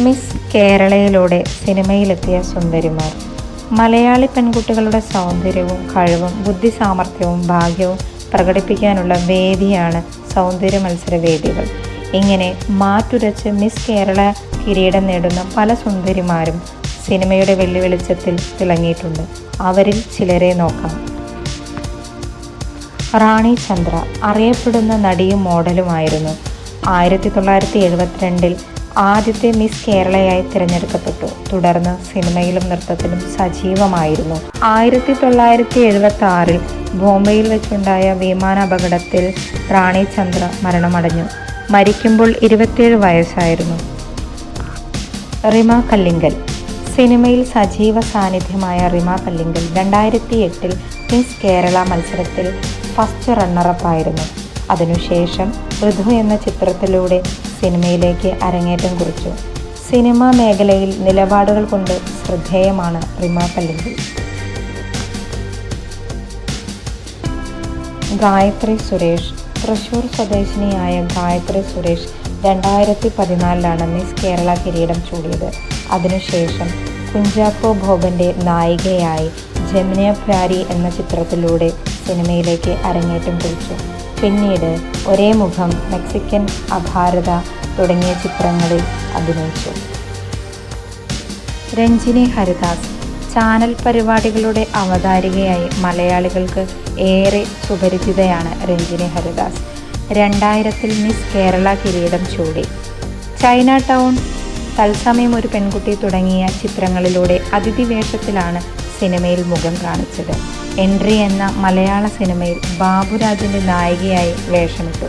Miss കേരളയിലൂടെ സിനിമയിലെത്തിയ സുന്ദരിമാർ. Malayali പെൺകുട്ടികളുടെ സൗന്ദര്യവും കഴിവും ബുദ്ധിസാമർഥ്യവും ഭാഗ്യവും പ്രകടിപ്പിക്കാനുള്ള വേദിയാണ് സൗന്ദര്യ മത്സര വേദികൾ. ഇങ്ങനെ മാറ്റുരച്ച് മിസ് കേരള കിരീടം നേടുന്ന പല സുന്ദരിമാരും സിനിമയുടെ വെള്ളിവെളിച്ചത്തിൽ തിളങ്ങിയിട്ടുണ്ട്. അവരിൽ ചിലരെ നോക്കാം. റാണി ചന്ദ്ര അറിയപ്പെടുന്ന നടിയും മോഡലുമായിരുന്നു. 1972 ആദ്യത്തെ മിസ് കേരളയായി തിരഞ്ഞെടുക്കപ്പെട്ടു. തുടർന്ന് സിനിമയിലും നൃത്തത്തിലും സജീവമായിരുന്നു. 1976 ബോംബെയിൽ വെച്ചുണ്ടായ വിമാനാപകടത്തിൽ റാണി ചന്ദ്ര മരണമടഞ്ഞു. മരിക്കുമ്പോൾ 27 വയസ്സായിരുന്നു. റിമ കല്ലിങ്കൽ. സിനിമയിൽ സജീവ സാന്നിധ്യമായ റിമ കല്ലിങ്കൽ 2008 മിസ് കേരള മത്സരത്തിൽ ഫസ്റ്റ് റണ്ണറപ്പായിരുന്നു. അതിനുശേഷം ഋതു എന്ന ചിത്രത്തിലൂടെ സിനിമയിലേക്ക് അരങ്ങേറ്റം കുറിച്ചു. സിനിമാ മേഖലയിൽ നിലപാടുകൾ കൊണ്ട് ശ്രദ്ധേയമാണ് റിമ കല്ലിങ്കൽ. ഗായത്രി സുരേഷ്. തൃശ്ശൂർ സ്വദേശിനിയായ ഗായത്രി സുരേഷ് 2014 മിസ് കേരള കിരീടം ചൂടിയത്. അതിനുശേഷം കുഞ്ചാക്കോ ബോബൻ്റെ നായികയായി ജമുന പ്യാരി എന്ന ചിത്രത്തിലൂടെ സിനിമയിലേക്ക് അരങ്ങേറ്റം കുറിച്ചു. പിന്നീട് ഒരേ മുഖം, മെക്സിക്കൻ അഭാരത തുടങ്ങിയ ചിത്രങ്ങളിൽ അഭിനയിച്ചു. രഞ്ജിനി ഹരിദാസ്. ചാനൽ പരിപാടികളുടെ അവതാരികയായി മലയാളികൾക്ക് ഏറെ സുപരിചിതയാണ് രഞ്ജിനി ഹരിദാസ്. 2000 മിസ് കേരള കിരീടം ചൂടി. ചൈന ടൗൺ, തത്സമയം ഒരു പെൺകുട്ടി തുടങ്ങിയ ചിത്രങ്ങളിലൂടെ അതിഥി വേഷത്തിലാണ് സിനിമയിൽ മുഖം കാണിച്ചത്. എൻട്രി എന്ന മലയാള സിനിമയിൽ ബാബുരാജിൻ്റെ നായികയായി വേഷമിട്ടു.